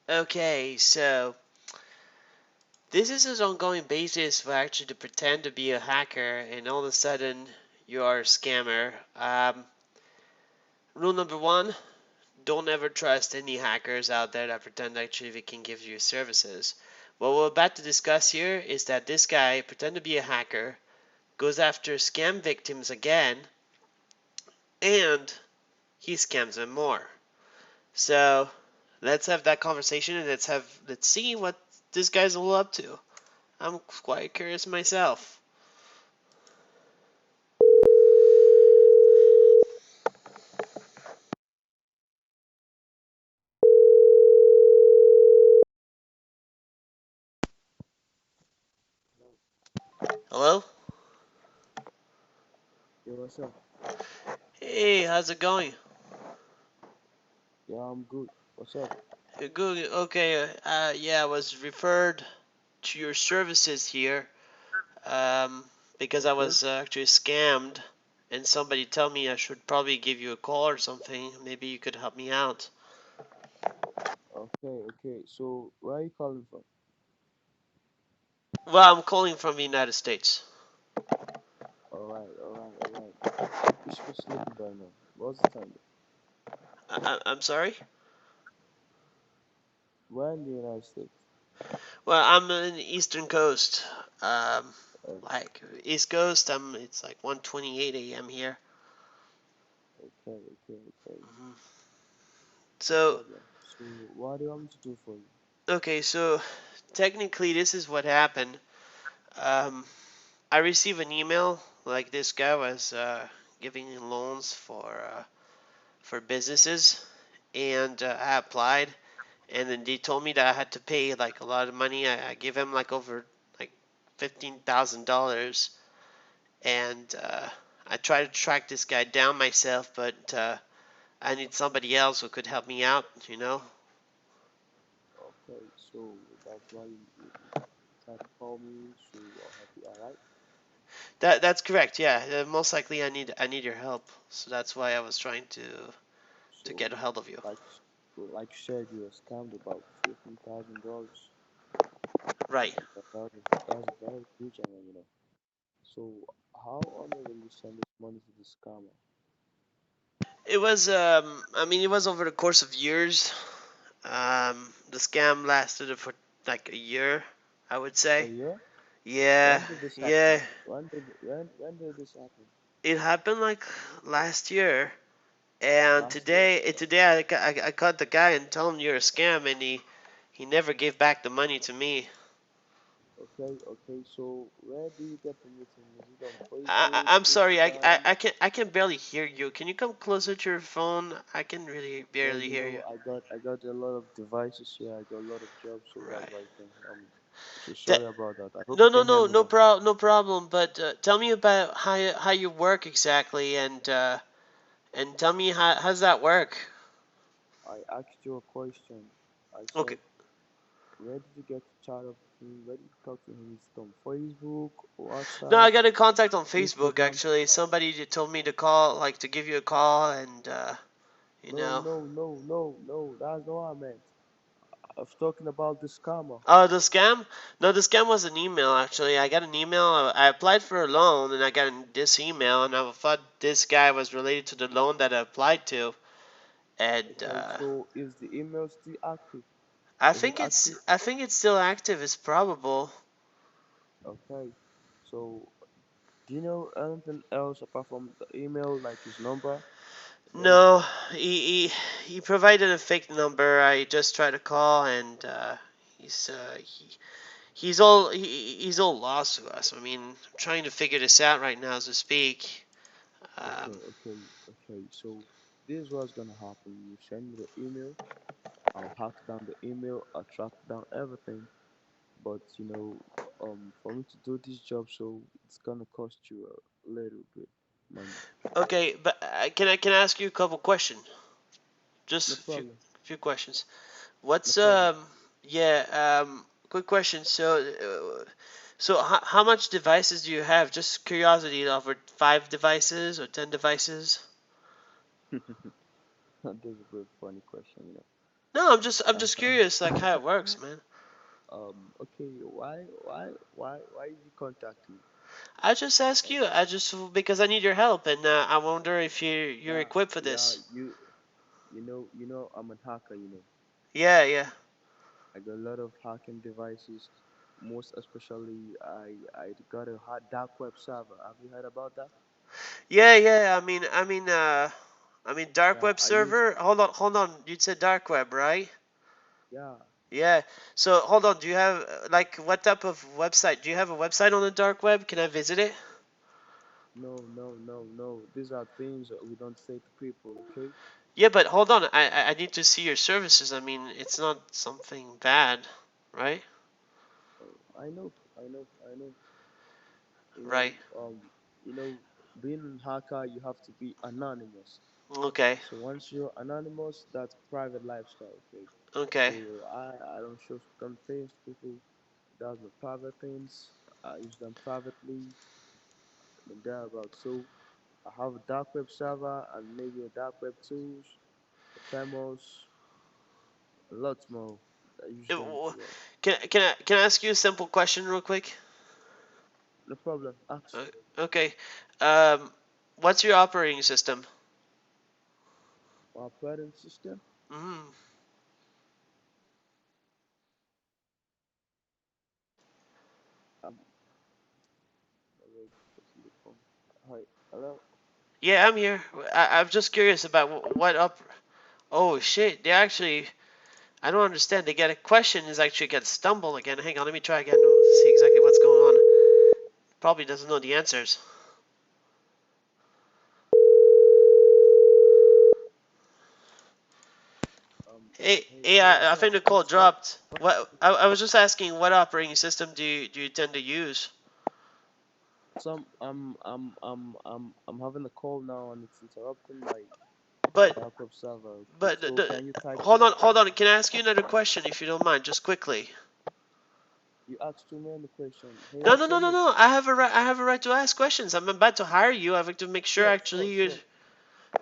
Okay, so this is an ongoing basis for actually to pretend to be a hacker, and all of a sudden you are a scammer. Rule number one: don't ever trust any hackers out there that pretend actually they can give you services. What we're about to discuss here is that this guy pretend to be a hacker, goes after scam victims again, and he scams them more. So let's have that conversation and let's see what this guy's all up to. I'm quite curious myself. Hello? Yeah, what's up? Hey, how's it going? Yeah, I'm good. What's up? Good. Okay. Yeah, I was referred to your services here because I Okay, was actually scammed, and somebody told me I should probably give you a call or something. Maybe you could help me out. okay. So, where are you calling from? Well, I'm calling from the United States. Alright. You should be sleeping by now. What's the time? I'm sorry. Where in the United States? Well, I'm in the Eastern Coast. Um, Uh, like East Coast, it's like 1:28 a.m. here. okay. Mhm. No So, problem. So, what do you want me to do for you? okay, so technically, this is what happened. Um, I received an email like this guy was giving loans for businesses, and I applied, and then they told me that I had to pay like a lot of money. I gave him like over like $15,000, and I tried to track this guy down myself, but I need somebody else who could help me out. You know. Okay, so that's why you try to call me, so I'll help you, alright? That's correct. Yeah, most likely I need your help, so that's why I was trying to So, get a hold of you. like, like you said, you were scammed about $15,000. Right. That's a very huge amount. So, how only will you send this money to the scammer? It was I mean it was over the course of years. The scam lasted for like a year, I would A say. year? Yeah, When did this happen? yeah. When did this happen? It happened like last year, and Last year. today I caught the guy and told him you're a scam, and he never gave back the money to me. Okay. So where do you get the meeting? Is it on Facebook, I'm sorry, Instagram? I can barely hear you. Can you come closer to your phone? I can really Well, barely hear you. I got a lot of devices here. I got a lot of jobs, so that's Right. why you can hear me. So That, sorry about that. I hope no, you no, can hear no, me now. no problem. But tell me about how you work exactly, and tell me how's that work? I asked you a question. I Okay. said, where did you get to chat up with him? Where did you talk to him? Is it on Facebook, No, I WhatsApp, got a contact on Facebook Instagram? actually. Somebody told me to call, like to give you a call, and you No, know. no, no, no, no. That's not what I meant. I was talking about the scammer. Oh, the scam? No, the scam was an email actually. I got an email. I applied for a loan, and I got this email, and I thought this guy was related to the loan that I applied to, and Okay, so is the email still active? Is it active? I think it's still active. It's probable. Okay. So do you know anything else apart from the email, like his number? Then No, he he provided a fake number. I just tried to call, and he's he's all lost to us. I mean, I'm trying to figure this out right now as we speak. Um, okay. So this is what's gonna happen. You send me the email. I'll hack down the email. I'll track down everything. But for me to do this job, so it's gonna cost you a little bit money. okay, but can I ask you a couple questions? No Just problem. few questions. No What's problem. quick question. So how much devices do you have? Just curiosity, over 5 devices or 10 devices? This is a very funny question. No, I'm just I'm curious, like how it works, man. okay. Why did you contact me? I just ask you. I just because I need your help, and I wonder if you're Yeah, equipped for yeah. this. You know, I'm a hacker. Yeah, yeah, I got a lot of hacking devices. Most especially, I got a hot dark web server. Have you heard about that? yeah, yeah. I mean, dark Yeah, web I use. server. Hold on. You said dark web, right? Yeah, Yeah. So hold on. Do you have like what type of website? Do you have a website on the dark web? Can I visit it? no, no, no, no. These are things that we don't say to people. Okay. Yeah, but hold on. I need to see your services. I mean, it's not something bad, right? I know, I know, I know. You know, Right. um, being a hacker, you have to be anonymous. Okay. So once you're anonymous, that's private lifestyle. Okay. Okay. So I don't show some things to people. That's my private things. I use them privately and thereabouts. So I have a dark web server and maybe a dark web tools, a Famos, a lot more. I use Uh, them w- to can I ask you a simple question real quick? no problem. Ask. Okay. Um, what's your operating system? Operating system. Mm. Um, wait, taking the phone. Hi, hello. Yeah, I'm here. I'm just curious about what up. Oh shit! They actually. I don't understand. They get a question is actually get stumbled again. Hang on, let me try again to see exactly what's going on. Probably doesn't know the answers. Um, Hey, hey, hey, hey, I think the call dropped. What? I was just asking, what operating system do you tend to use? some I'm having a call now and it's interrupting my But dark web server. Okay, but so can you type hold on, hold on. Can I ask you another question if you don't mind, just quickly? you asked too many questions. Hey, No, no, answer no, no, me. no. I have a right. I have a right to ask questions. I'm about to hire you. I have to make sure Sure, actually sure, you. sure,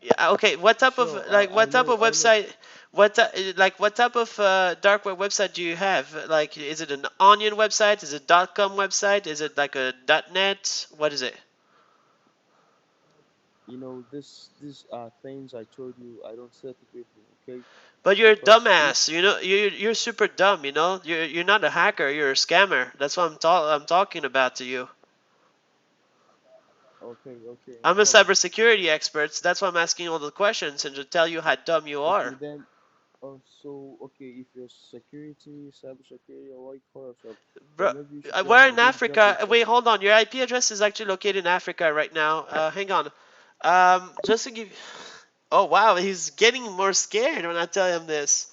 Yeah, okay. What type of sure. like I what type know, of I know. website? What type of dark web website do you have? Like, is it an Onion website? Is it .com website? Is it like a .net? What is it? These are things I told you I don't say to people, okay? But you're a Because if dumbass. You know, you're super dumb. You know, you're not a hacker. You're a scammer. That's what I'm talking about to you. okay, okay, no I'm a problem. cybersecurity expert. So that's why I'm asking all the questions and to tell you how dumb you Okay, are. then, so okay, if you're security, cybersecurity, or what you call yourself, Bro, then maybe you should go we're in ahead, go job Africa. yourself. Wait, hold on. Your IP address is actually located in Africa right now. Hang on. Just to give. Oh wow, he's getting more scared when I tell him this.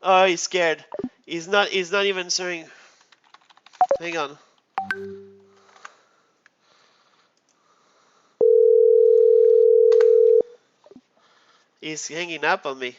Oh, he's scared. He's not. He's not even answering. Hang on. He's hanging up on me.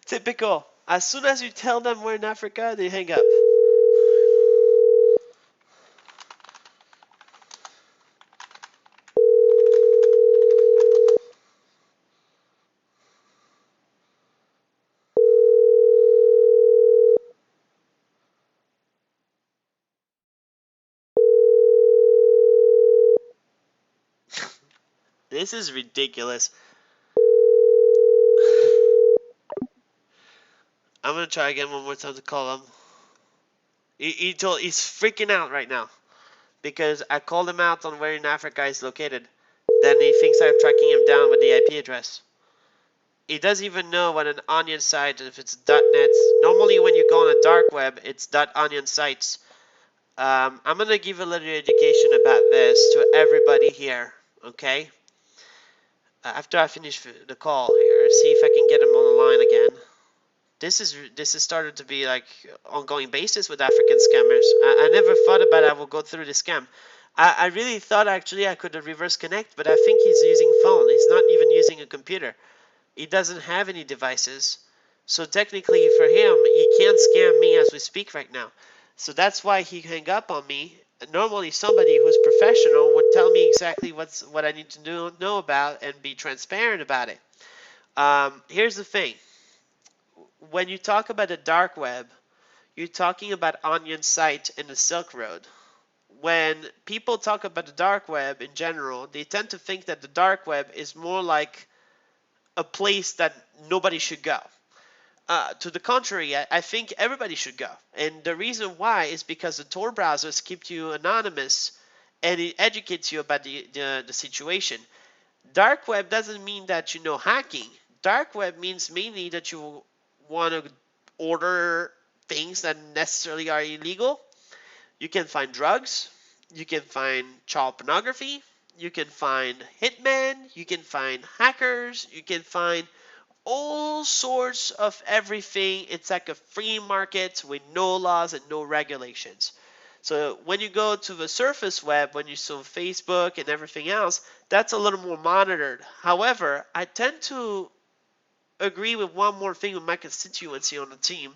Typical. As soon as you tell them we're in Africa, they hang up. This is ridiculous. I'm gonna try again one more time to call him. He's freaking out right now because I called him out on where in Africa he's located. Then he thinks I'm tracking him down with the IP address. He doesn't even know what an onion site if it's .net. Normally when you go on a dark web, it's .onion sites. I'm gonna give a little education about this to everybody here, okay? After I finish the call here, see if I can get them on the line again. This is started to be like ongoing basis with African scammers. I never thought about I will go through the scam. I really thought actually I could reverse connect, but I think he's using phone. He's not even using a computer. He doesn't have any devices. So technically for him, he can't scam me as we speak right now. So that's why he hung up on me. Normally somebody who's professional would tell me exactly what I need to know about and be transparent about it. Here's the thing. When you talk about the dark web, you're talking about onion site and the Silk Road. When people talk about the dark web in general, they tend to think that the dark web is more like a place that nobody should go. To the contrary, I think everybody should go. And the reason why is because the Tor browsers keep you anonymous and it educates you about the situation. Dark web doesn't mean that you know hacking. Dark web means mainly that you want to order things that necessarily are illegal. You can find drugs, you can find child pornography, you can find hitmen, you can find hackers, you can find all sorts of everything. It's like a free market with no laws and no regulations. So when you go to the surface web, when you see Facebook and everything else, that's a little more monitored. However, I tend to agree with one more thing with my constituency on the team.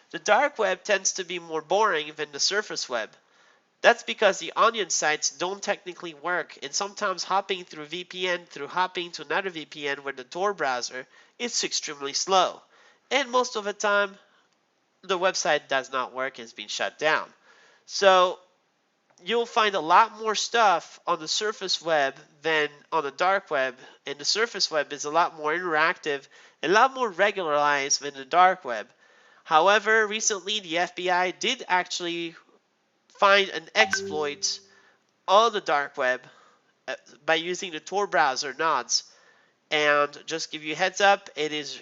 The dark web tends to be more boring than the surface web. That's because the onion sites don't technically work, and sometimes hopping through VPN through hopping to another VPN with the Tor browser is extremely slow. And most of the time, the website does not work and is being shut down. So you'll find a lot more stuff on the surface web than on the dark web, and the surface web is a lot more interactive and a lot more regularized than the dark web. However, recently the FBI did actually find an exploit on the dark web by using the Tor browser nodes. And just give you a heads up, there's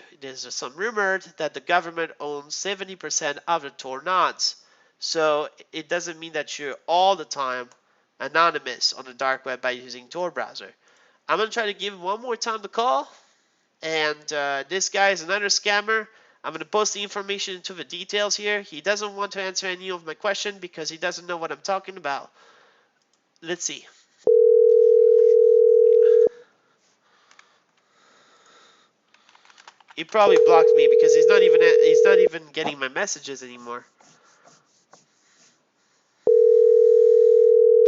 some rumored that the government owns 70% of the Tor nodes. So it doesn't mean that you're all the time anonymous on the dark web by using Tor browser. I'm gonna try to give him one more time the call. And this guy is another scammer. I'm gonna post the information into the details here. He doesn't want to answer any of my question because he doesn't know what I'm talking about. Let's see. He probably blocked me because he's not even getting my messages anymore.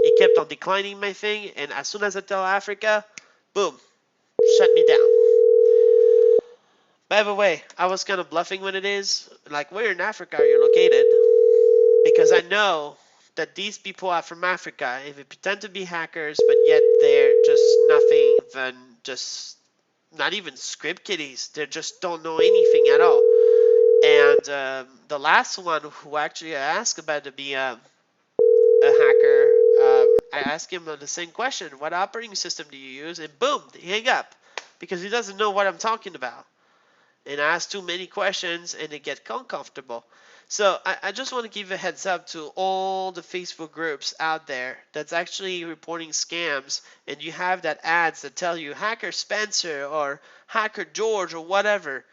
He kept on declining my thing, and as soon as I tell Africa, boom, shut me down. By the way, I was kind of bluffing when it is like, where in Africa are you located? Because I know that these people are from Africa and they pretend to be hackers, but yet they're just nothing than just not even script kiddies. They just don't know anything at all. And the last one who actually asked about to be a hacker, I asked him the same question: "What operating system do you use?" And boom, he hang up because he doesn't know what I'm talking about. And I ask too many questions, and they get uncomfortable. So I just want to give a heads up to all the Facebook groups out there that's actually reporting scams, and you have that ads that tell you Hacker Spencer or Hacker George or whatever.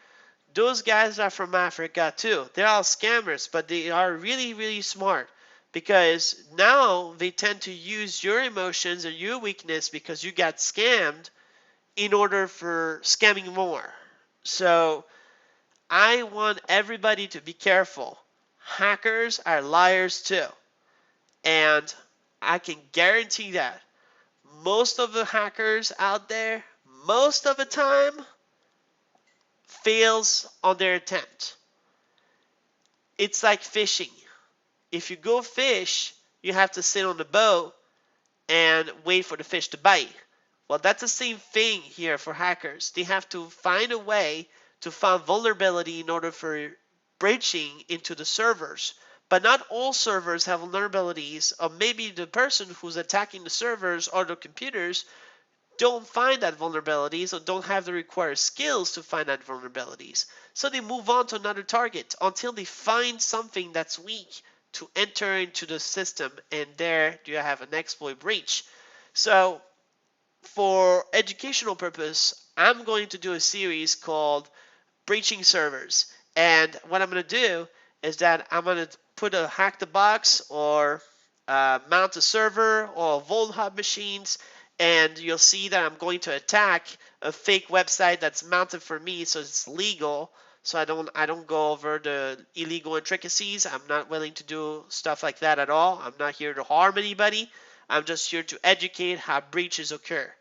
Those guys are from Africa too. They're all scammers, but they are really, really smart because now they tend to use your emotions and your weakness because you got scammed in order for scamming more. So I want everybody to be careful. Hackers are liars too. And I can guarantee that most of the hackers out there, most of the time, fails on their attempt. It's like fishing. If you go fish, you have to sit on the boat and wait for the fish to bite. Well, that's the same thing here for hackers. They have to find a way to find vulnerability in order for breaching into the servers. But not all servers have vulnerabilities, or maybe the person who's attacking the servers or the computers don't find that vulnerabilities or don't have the required skills to find that vulnerabilities. So they move on to another target until they find something that's weak to enter into the system, and there you have an exploit breach. So for educational purpose, I'm going to do a series called breaching servers. And what I'm going to do is that I'm going to put a hack the box or mount a server or Vault Hub machines, and you'll see that I'm going to attack a fake website that's mounted for me, so it's legal. So I don't go over the illegal intricacies. I'm not willing to do stuff like that at all. I'm not here to harm anybody. I'm just here to educate how breaches occur.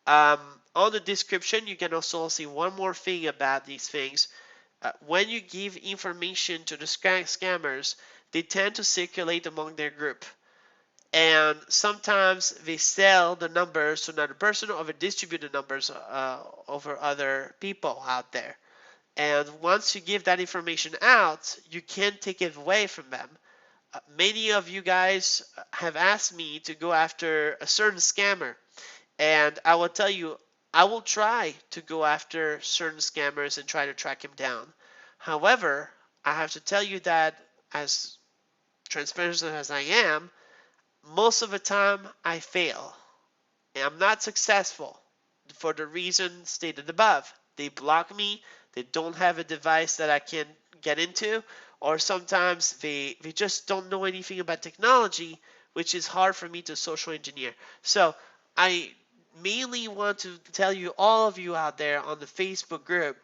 Um, on the description, you can also see one more thing about these things. When you give information to the scammers, they tend to circulate among their group. And sometimes they sell the numbers to another person or they distribute the numbers over other people out there. And once you give that information out, you can't take it away from them. Many of you guys have asked me to go after a certain scammer, and I will tell you, I will try to go after certain scammers and try to track him down. However, I have to tell you that, as transparent as I am, most of the time I fail. And I'm not successful for the reason stated above. They block me, they don't have a device that I can get into, or sometimes they just don't know anything about technology, which is hard for me to social engineer. So I mainly want to tell you, all of you out there on the Facebook group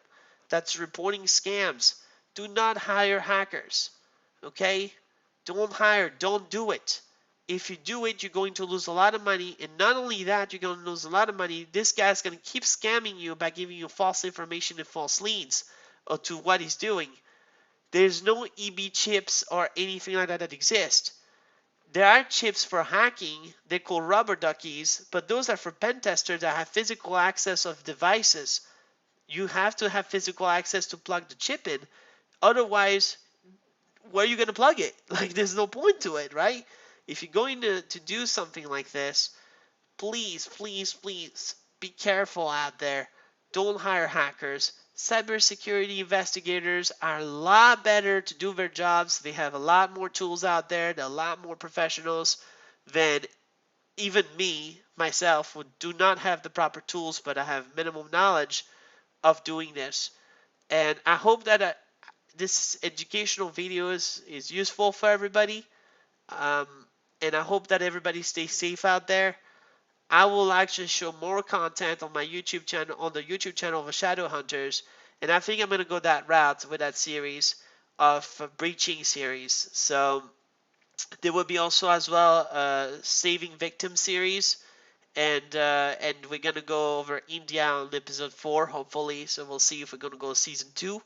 that's reporting scams, do not hire hackers. Okay? Don't hire, don't do it. If you do it, you're going to lose a lot of money, and not only that, you're going to lose a lot of money. This guy's going to keep scamming you by giving you false information and false leads to what he's doing. There's no EB chips or anything like that that exist. There are chips for hacking. They're called rubber duckies, but those are for pen testers that have physical access of devices. You have to have physical access to plug the chip in. Otherwise, where are you going to plug it? Like, there's no point to it, right? If you're going to do something like this, please, please, please be careful out there. Don't hire hackers. Cybersecurity investigators are a lot better to do their jobs. They have a lot more tools out there. They're a lot more professionals than even me, myself, who do not have the proper tools, but I have minimum knowledge of doing this. And I hope that this educational video is useful for everybody. Um, and I hope that everybody stays safe out there. I will actually show more content on my YouTube channel, on the YouTube channel of Shadow Hunters, and I think I'm gonna go that route with that series of breaching series. So there will be also as well a saving victim series, and we're gonna go over India on episode 4 hopefully. So we'll see if we're gonna go season 2.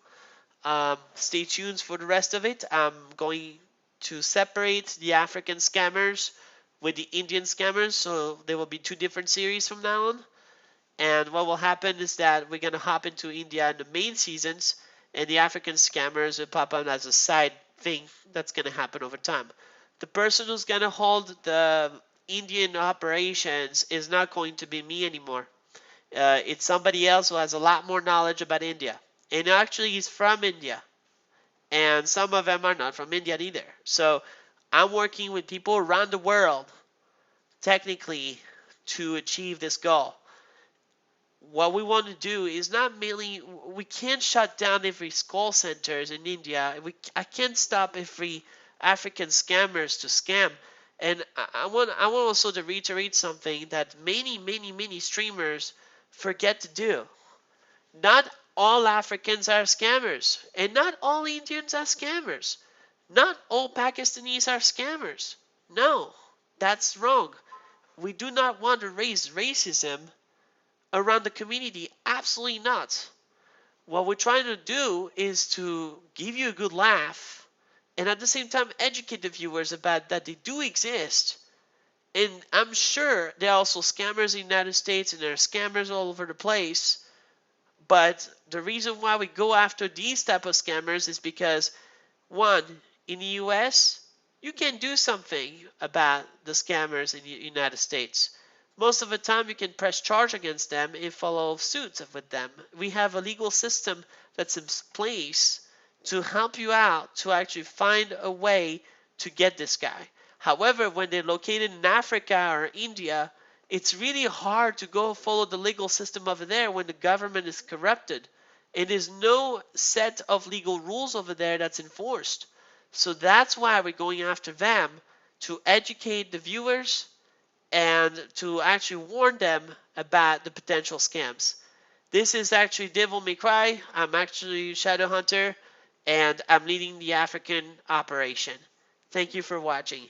Stay tuned for the rest of it. I'm going to separate the African scammers with the Indian scammers, so there will be 2 different series from now on. And what will happen is that we're going to hop into India in the main seasons, and the African scammers will pop up as a side thing that's going to happen over time. The person who's going to hold the Indian operations is not going to be me anymore. It's somebody else who has a lot more knowledge about India. And actually, he's from India. And some of them are not from India either. So I'm working with people around the world, technically, to achieve this goal. What we want to do is not merely, we can't shut down every call centers in India. I can't stop every African scammers to scam. And I want also to reiterate something that many streamers forget to do. Not all Africans are scammers, and not all Indians are scammers. Not all Pakistanis are scammers. No, that's wrong. We do not want to raise racism around the community. Absolutely not. What we're trying to do is to give you a good laugh and at the same time educate the viewers about that they do exist. And I'm sure there are also scammers in the United States and there are scammers all over the place. But the reason why we go after these type of scammers is because, one, in the US, you can do something about the scammers in the United States. Most of the time, you can press charge against them and follow suit with them. We have a legal system that's in place to help you out to actually find a way to get this guy. However, when they're located in Africa or India, it's really hard to go follow the legal system over there when the government is corrupted. And there's no set of legal rules over there that's enforced. So that's why we're going after them, to educate the viewers and to actually warn them about the potential scams. This is actually Devil May Cry. I'm actually Shadowhunter, and I'm leading the African operation. Thank you for watching.